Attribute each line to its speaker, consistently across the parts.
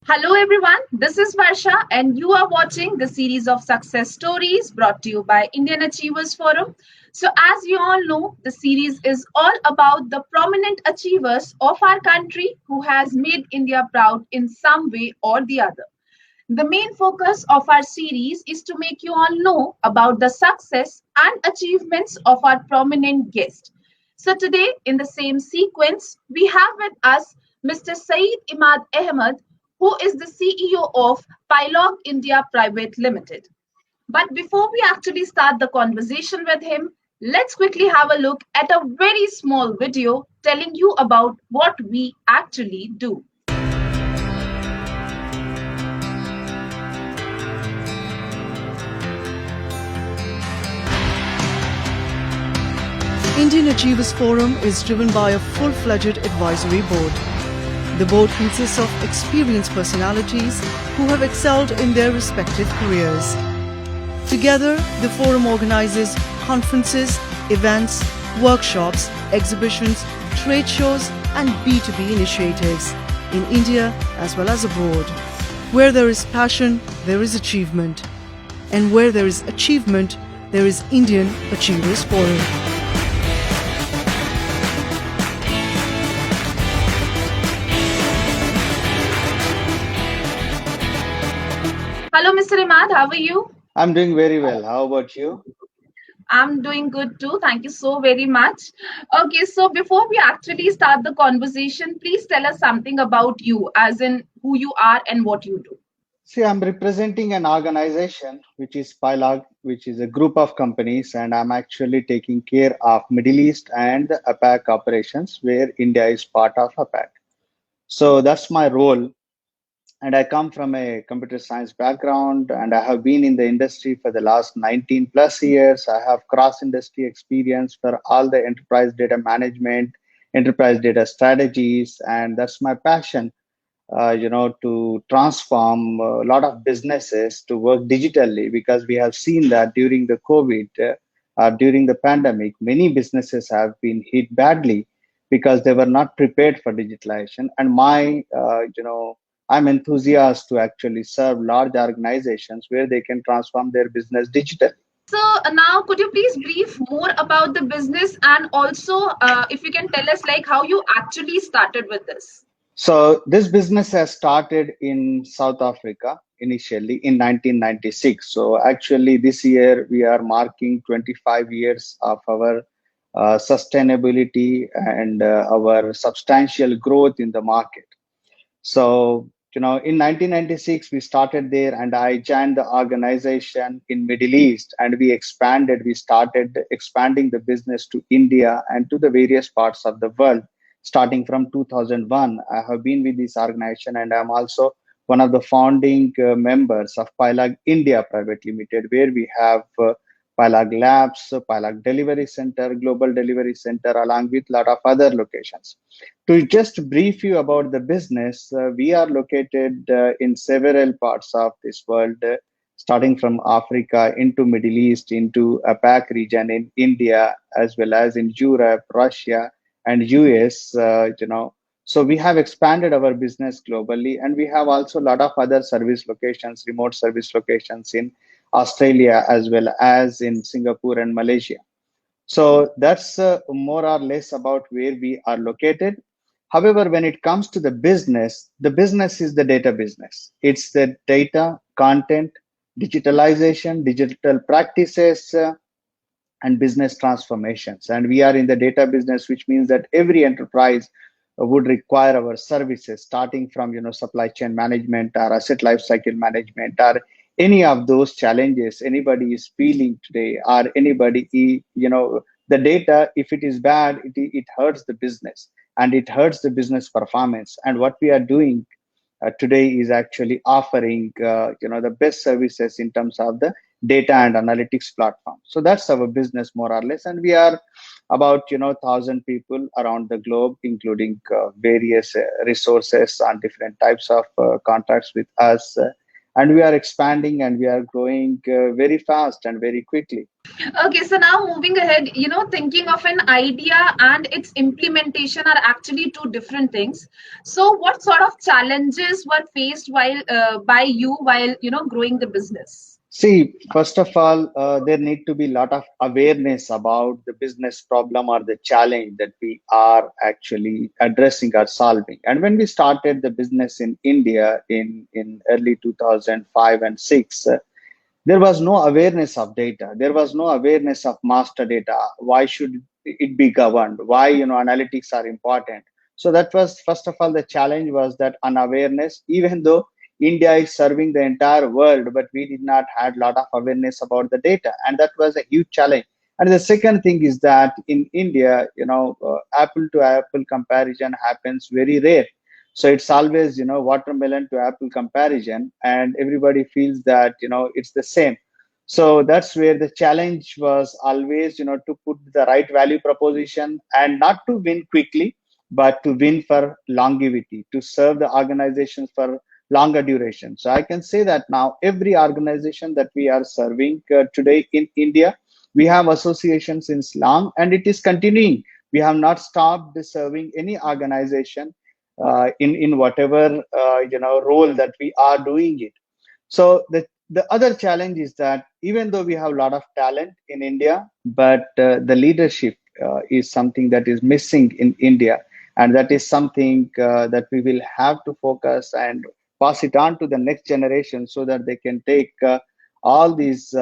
Speaker 1: Hello, everyone. This is Varsha, and you are watching the series of success stories brought to you by Indian Achievers Forum. So, as you all know, the series is all about the prominent achievers of our country who has made India proud in some way or the other. The main focus of our series is to make you all know about the success and achievements of our prominent guests. So, today, in the same sequence, we have with us Mr. Saeed Imad Ahmed, who is the CEO of Pilog India Private Limited. But before we actually start the conversation with him, let's quickly have a look at a very small video telling you about what we actually do.
Speaker 2: Indian Achievers Forum is driven by a full-fledged advisory board. The board consists of experienced personalities who have excelled in their respective careers. Together, the forum organizes conferences, events, workshops, exhibitions, trade shows, and B2B initiatives in India as well as abroad. Where there is passion, there is achievement. And where there is achievement, there is Indian Achievers Forum.
Speaker 1: Hello, Mr. Imad, how are you?
Speaker 3: I'm doing very well. How about you?
Speaker 1: I'm doing good too. Thank you so very much. Okay, so before we actually start the conversation, please tell us something about you, as in who you are and what you do.
Speaker 3: See, I'm representing an organization which is Pilag, which is a group of companies, and I'm actually taking care of Middle East and the APAC operations where India is part of APAC. So that's my role. And I come from a computer science background, and I have been in the industry for the last 19 plus years. I have cross industry experience for all the enterprise data management, enterprise data strategies, and that's my passion. To transform a lot of businesses to work digitally, because we have seen that during the COVID, during the pandemic, many businesses have been hit badly because they were not prepared for digitalization. And I'm enthusiastic to actually serve large organizations where they can transform their business digitally.
Speaker 1: So now, could you please brief more about the business and also, if you can tell us like how you actually started with this?
Speaker 3: So this business has started in South Africa initially in 1996. So actually this year we are marking 25 years of our sustainability and our substantial growth in the market. So, in 1996, we started there and I joined the organization in Middle East and we expanded. We started expanding the business to India and to the various parts of the world. Starting from 2001, I have been with this organization and I'm also one of the founding members of Pilag India Private Limited, where we have Pilag Labs, Pilag Delivery Center, Global Delivery Center, along with a lot of other locations. To just brief you about the business, we are located in several parts of this world, starting from Africa into Middle East, into APAC region in India, as well as in Europe, Russia, and US. So we have expanded our business globally, and we have also a lot of other service locations, remote service locations in Australia, as well as in Singapore and Malaysia. So that's more or less about where we are located. However, when it comes to the business is the data business. It's the data, content, digitalization, digital practices, and business transformations. And we are in the data business, which means that every enterprise would require our services, starting from supply chain management or asset lifecycle management or any of those challenges anybody is feeling today, or anybody the data, if it is bad, it hurts the business and it hurts the business performance. And what we are doing today is actually offering the best services in terms of the data and analytics platform. So that's our business more or less, and we are about 1,000 people around the globe, including various resources on different types of contracts with us, and we are expanding and we are growing very fast and very quickly.
Speaker 1: Okay, so now moving ahead, thinking of an idea and its implementation are actually two different things. So, what sort of challenges were faced while by you while growing the business?
Speaker 3: See, first of all, there need to be a lot of awareness about the business problem or the challenge that we are actually addressing or solving. And when we started the business in India in early 2005 and 6, there was no awareness of data. There was no awareness of master data. Why should it be governed? Why, analytics are important? So that was, first of all, the challenge was that unawareness, even though India is serving the entire world, but we did not had a lot of awareness about the data. And that was a huge challenge. And the second thing is that in India, apple to apple comparison happens very rare. So it's always, watermelon to apple comparison, and everybody feels that, it's the same. So that's where the challenge was always, to put the right value proposition and not to win quickly, but to win for longevity, to serve the organizations for longer duration. So I can say that now every organization that we are serving today in India, we have associations since long, and it is continuing. We have not stopped serving any organization in whatever role that we are doing it. So the other challenge is that even though we have a lot of talent in India, but the leadership is something that is missing in India, and that is something that we will have to focus and pass it on to the next generation so that they can take all these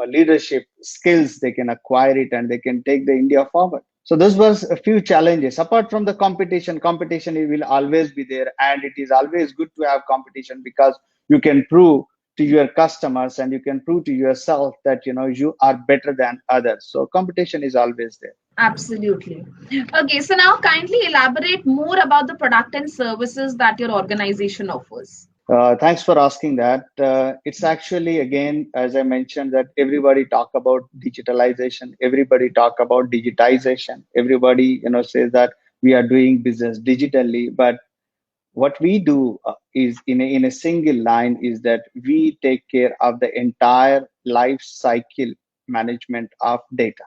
Speaker 3: leadership skills, they can acquire it and they can take the India forward. So this was a few challenges. Apart from the competition will always be there, and it is always good to have competition because you can prove to your customers and you can prove to yourself that you are better than others. So competition is always there.
Speaker 1: Absolutely. Okay, so now kindly elaborate more about the product and services that your organization offers.
Speaker 3: Thanks for asking that. It's actually, again, as I mentioned, that everybody talk about digitalization, everybody talk about digitization, everybody says that we are doing business digitally, but what we do is in a single line is that we take care of the entire life cycle management of data,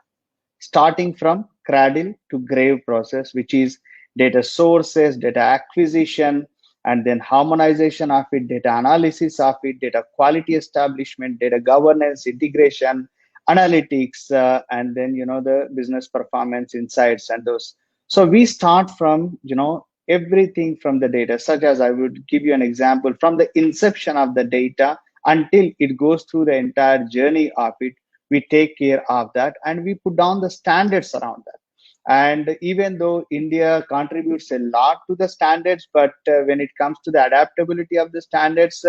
Speaker 3: starting from cradle to grave process, which is data sources, data acquisition, and then harmonization of it, data analysis of it, data quality establishment, data governance, integration, analytics, and then the business performance insights and those. So we start from everything from the data, such as I would give you an example from the inception of the data until it goes through the entire journey of it. We take care of that and we put down the standards around that. And even though India contributes a lot to the standards, but when it comes to the adaptability of the standards,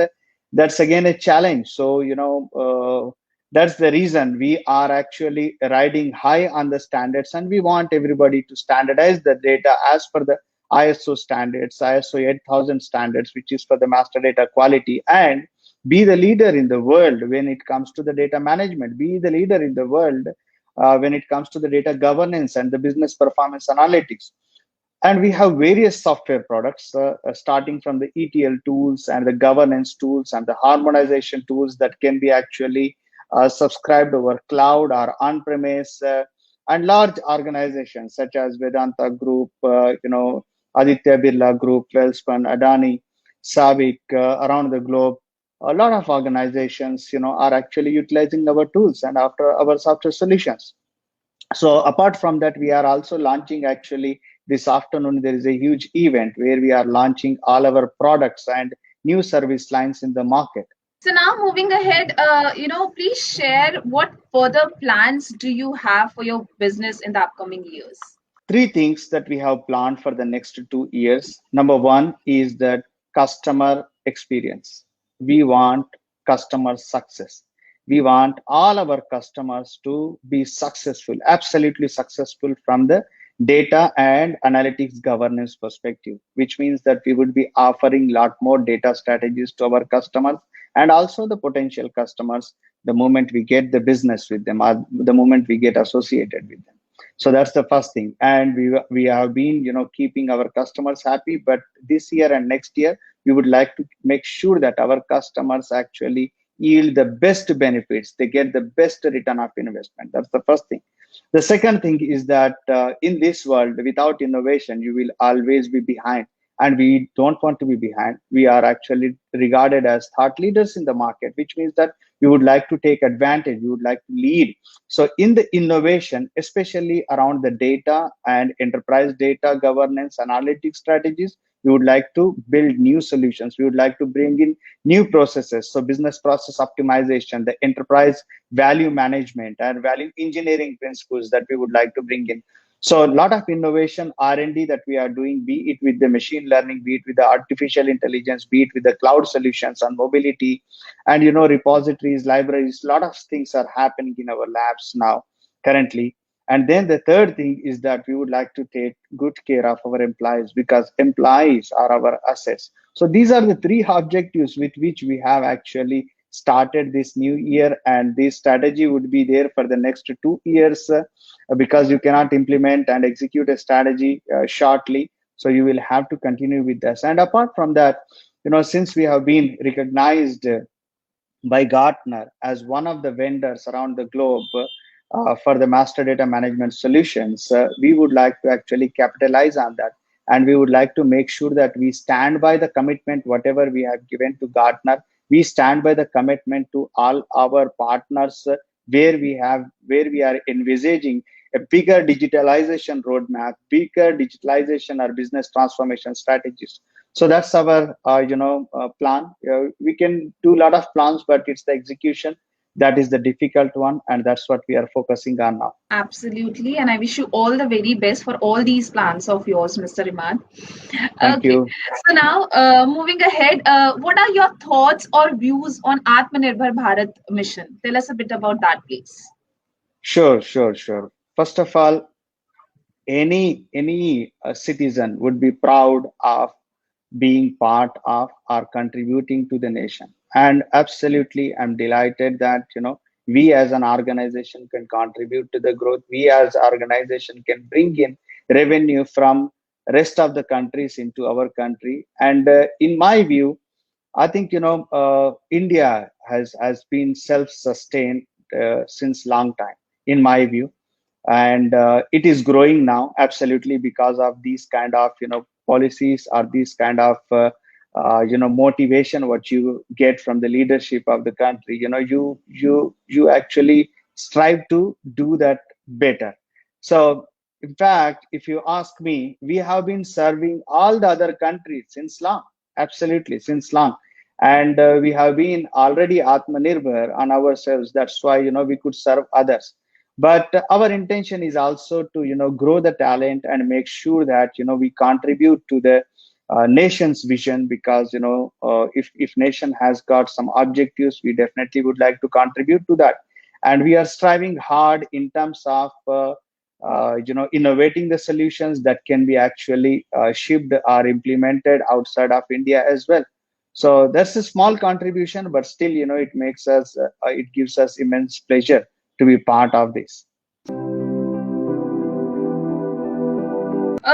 Speaker 3: that's again a challenge. So that's the reason we are actually riding high on the standards, and we want everybody to standardize the data as per the ISO standards, ISO 8000 standards, which is for the master data quality, and be the leader in the world when it comes to the data management, be the leader in the world when it comes to the data governance and the business performance analytics. And we have various software products, starting from the ETL tools and the governance tools and the harmonization tools that can be actually subscribed over cloud or on-premise, and large organizations such as Vedanta Group, Aditya Birla Group, Welspun, Adani, Savik, around the globe. A lot of organizations, are actually utilizing our tools and after our software solutions. So apart from that, we are also launching, actually this afternoon there is a huge event where we are launching all our products and new service lines in the market.
Speaker 1: So now moving ahead, please share what further plans do you have for your business in the upcoming years?
Speaker 3: Three things that we have planned for the next 2 years. Number one is that customer experience. We want customer success. We want all our customers to be successful, absolutely successful from the data and analytics governance perspective, which means that we would be offering a lot more data strategies to our customers and also the potential customers the moment we get the business with them or the moment we get associated with them. So that's the first thing. And we have been, keeping our customers happy. But this year and next year, we would like to make sure that our customers actually yield the best benefits. They get the best return of investment. That's the first thing. The second thing is that in this world, without innovation, you will always be behind. And we don't want to be behind. We are actually regarded as thought leaders in the market, which means that we would like to take advantage, we would like to lead. So in the innovation, especially around the data and enterprise data governance analytics strategies, we would like to build new solutions. We would like to bring in new processes. So business process optimization, the enterprise value management and value engineering principles that we would like to bring in. So a lot of innovation R&D that we are doing, be it with the machine learning, be it with the artificial intelligence, be it with the cloud solutions on mobility, and repositories, libraries. A lot of things are happening in our labs now currently. And then the third thing is that we would like to take good care of our employees, because employees are our assets. So these are the three objectives with which we have actually started this new year, and this strategy would be there for the next 2 years, because you cannot implement and execute a strategy shortly. So you will have to continue with this. And apart from that, since we have been recognized by Gartner as one of the vendors around the globe for the master data management solutions, we would like to actually capitalize on that. And we would like to make sure that we stand by the commitment, whatever we have given to Gartner. We stand by the commitment to all our partners, where we are envisaging a bigger digitalization roadmap, bigger digitalization or business transformation strategies. So that's our plan. We can do a lot of plans, but it's the execution that is the difficult one, and that's what we are focusing on now.
Speaker 1: Absolutely, and I wish you all the very best for all these plans of yours, Mr. Imad.
Speaker 3: Thank
Speaker 1: Okay,
Speaker 3: you.
Speaker 1: so now moving ahead, what are your thoughts or views on Atmanirbhar Bharat mission? Tell us a bit about that, please.
Speaker 3: Sure. First of all, any citizen would be proud of being part of or contributing to the nation. And absolutely, I'm delighted that we as an organization can contribute to the growth. We as organization can bring in revenue from rest of the countries into our country. And in my view, I think India has been self-sustained since long time, in my view, and it is growing now absolutely because of these kind of policies, or these kind of motivation what you get from the leadership of the country. You actually strive to do that better. So in fact, if you ask me, we have been serving all the other countries since long, absolutely since long. And we have been already atmanirbhar on ourselves. That's why we could serve others. But our intention is also to grow the talent and make sure that we contribute to the nation's vision, because if nation has got some objectives, we definitely would like to contribute to that. And we are striving hard in terms of innovating the solutions that can be actually shipped or implemented outside of India as well. So that's a small contribution, but still it gives us immense pleasure to be part of this.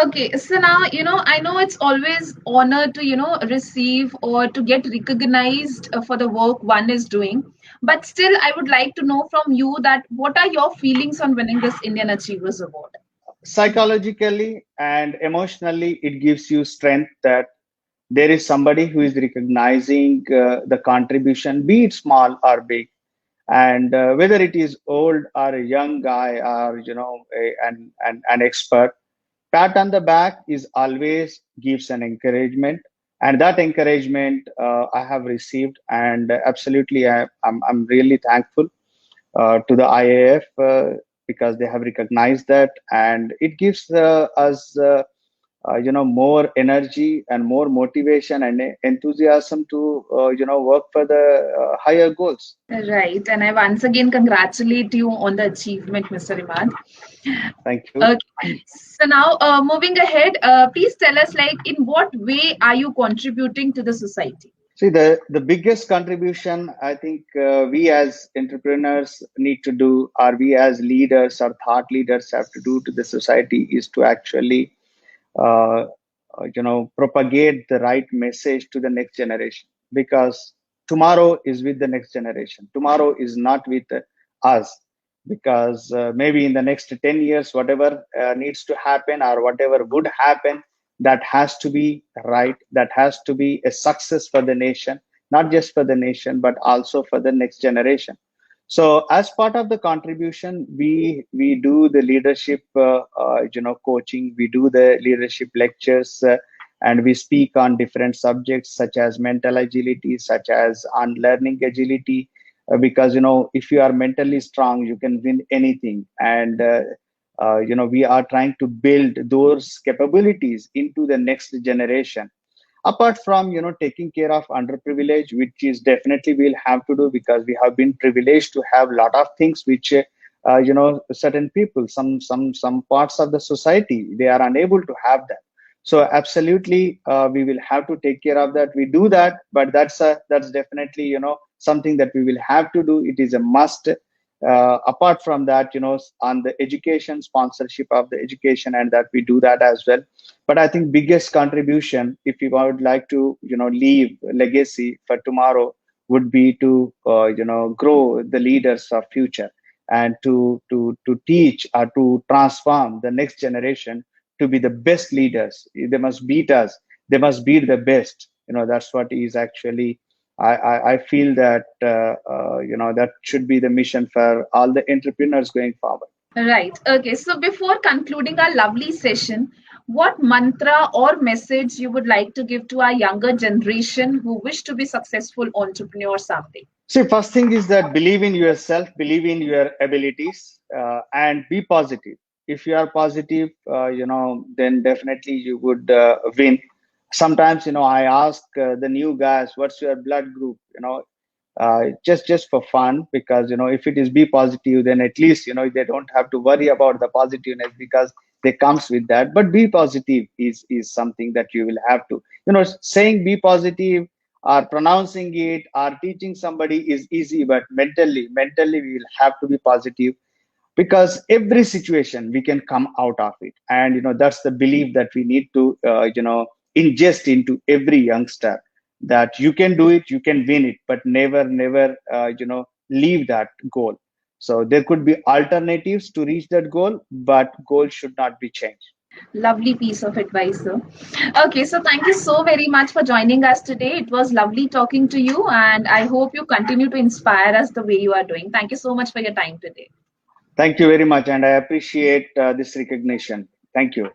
Speaker 1: Okay, so now I know it's always honor to receive or to get recognized for the work one is doing, but still I would like to know from you that what are your feelings on winning this Indian Achievers Award?
Speaker 3: Psychologically and emotionally, it gives you strength that there is somebody who is recognizing the contribution, be it small or big. And whether it is old or a young guy, or an expert, pat on the back is always gives an encouragement. And that encouragement I have received, and absolutely I'm really thankful to the IAF, because they have recognized that, and it gives us more energy and more motivation and enthusiasm to work for the higher goals.
Speaker 1: Right, and I once again congratulate you on the achievement, Mr. Imad.
Speaker 3: Thank you.
Speaker 1: Okay, so now moving ahead, please tell us, like, in what way are you contributing to the society?
Speaker 3: See, the biggest contribution I think we as entrepreneurs need to do, or we as leaders or thought leaders have to do to the society, is to actually, uh, propagate the right message to the next generation. Because tomorrow is with the next generation. Tomorrow is not with us. Because maybe in the next 10 years, whatever needs to happen or whatever would happen, that has to be right, that has to be a success for the nation, not just for the nation but also for the next generation. So as part of the contribution, we do the leadership coaching, we do the leadership lectures, and we speak on different subjects such as mental agility, such as on learning agility, because if you are mentally strong you can win anything. And we are trying to build those capabilities into the next generation, apart from taking care of underprivileged, which is definitely we'll have to do, because we have been privileged to have a lot of things which certain people, some parts of the society, they are unable to have that. So absolutely, we will have to take care of that. We do that, but that's definitely something that we will have to do. It is a must. Apart from that, on the education, sponsorship of the education, and that we do that as well. But I think biggest contribution, if we would like to leave legacy for tomorrow, would be to grow the leaders of future, and to teach or to transform the next generation to be the best leaders. They must beat us, they must be the best. That's what is actually, I feel that that should be the mission for all the entrepreneurs going forward.
Speaker 1: Right. Okay. So before concluding our lovely session, what mantra or message you would like to give to our younger generation who wish to be successful entrepreneurs someday?
Speaker 3: See, first thing is that believe in yourself, believe in your abilities, and be positive. If you are positive, then definitely you would win. Sometimes, I ask the new guys, "What's your blood group?" Just for fun, because if it is be positive, then at least they don't have to worry about the positiveness, because they comes with that. But be positive is something that you will have to, saying be positive or pronouncing it or teaching somebody is easy, but mentally we will have to be positive, because every situation we can come out of it. And that's the belief that we need to ingest into every youngster, that you can do it, you can win it, but never leave that goal. So there could be alternatives to reach that goal, but goal should not be changed.
Speaker 1: Lovely piece of advice, sir. Okay, so thank you so very much for joining us today. It was lovely talking to you, and I hope you continue to inspire us the way you are doing. Thank you so much for your time today.
Speaker 3: Thank you very much, and I appreciate this recognition. Thank you.